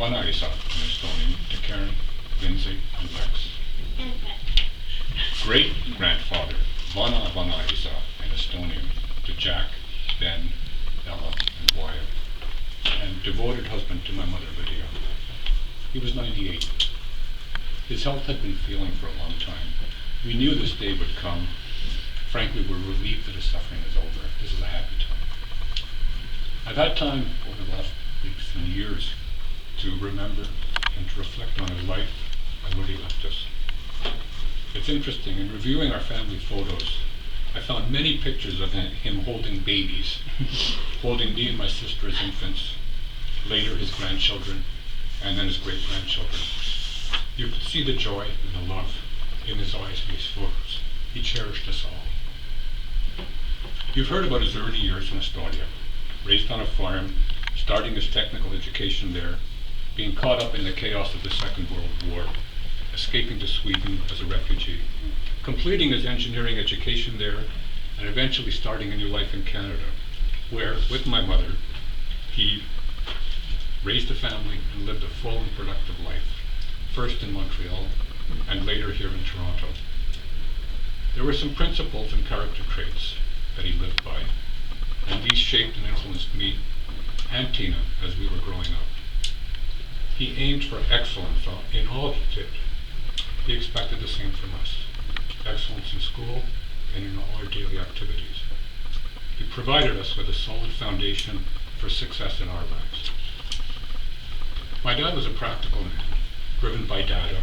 Vana Isa in Estonian to Karen, Lindsay, and Lex. Great grandfather, Vana Isa in Estonian to Jack, Ben, Ella, and Wyatt. And devoted husband to my mother, Lydia. He was 98. His health had been failing for a long time. We knew this day would come. Frankly, we're relieved that his suffering is over. This is a happy time. I've had time over the last weeks and years to remember and to reflect on his life and what he left us. It's interesting, in reviewing our family photos, I found many pictures of him holding babies, holding me and my sister as infants, later his grandchildren, and then his great-grandchildren. You could see the joy and the love in his eyes in these photos. He cherished us all. You've heard about his early years in Estonia, raised on a farm, starting his technical education there, being caught up in the chaos of the Second World War, escaping to Sweden as a refugee, completing his engineering education there, and eventually starting a new life in Canada, where, with my mother, he raised a family and lived a full and productive life, first in Montreal and later here in Toronto. There were some principles and character traits that he lived by, and these shaped and influenced me and Tina as we were growing up. He aimed for excellence in all he did. He expected the same from us, excellence in school and in all our daily activities. He provided us with a solid foundation for success in our lives. My dad was a practical man, driven by data,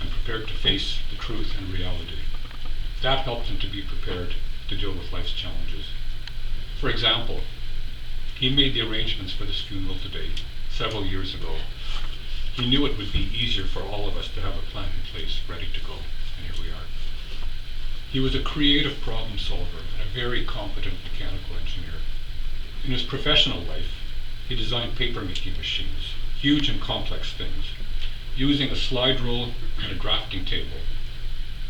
and prepared to face the truth and reality. That helped him to be prepared to deal with life's challenges. For example, he made the arrangements for this funeral today several years ago. He knew it would be easier for all of us to have a plan in place, ready to go, and here we are. He was a creative problem solver and a very competent mechanical engineer. In his professional life, he designed paper-making machines, huge and complex things, using a slide rule and a drafting table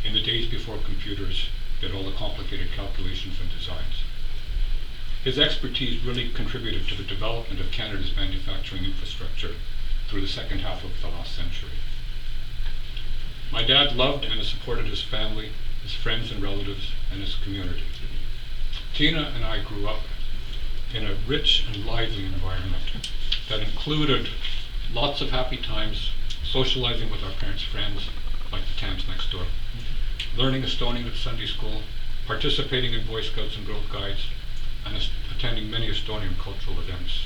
in the days before computers did all the complicated calculations and designs. His expertise really contributed to the development of Canada's manufacturing infrastructure through the second half of the last century. My dad loved and supported his family, his friends and relatives, and his community. Tina and I grew up in a rich and lively environment that included lots of happy times, socializing with our parents' friends, like the Tams next door, learning Estonian at Sunday school, participating in Boy Scouts and Girl Guides, and attending many Estonian cultural events.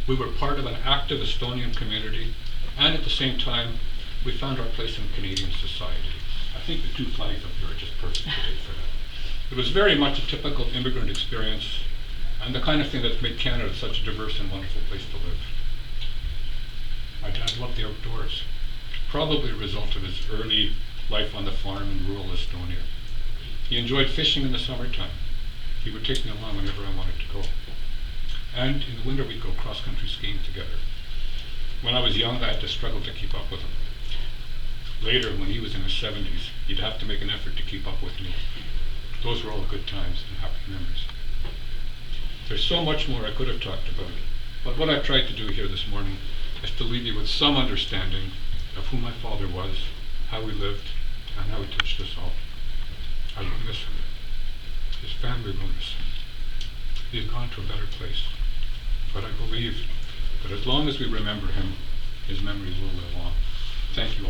We were part of an active Estonian community, and at the same time, we found our place in Canadian society. I think the two flags up here are just perfect today for that. It was very much a typical immigrant experience, and the kind of thing that's made Canada such a diverse and wonderful place to live. My dad loved the outdoors, probably a result of his early life on the farm in rural Estonia. He enjoyed fishing in the summertime. He would take me along whenever I wanted to go. And in the winter we'd go cross-country skiing together. When I was young, I had to struggle to keep up with him. Later, when he was in his 70s, he'd have to make an effort to keep up with me. Those were all good times and happy memories. There's so much more I could have talked about, but what I've tried to do here this morning is to leave you with some understanding of who my father was, how he lived, and how he touched us all. I will miss him. His family will miss him. He's gone to a better place. But I believe that as long as we remember him, his memory will live on. Thank you.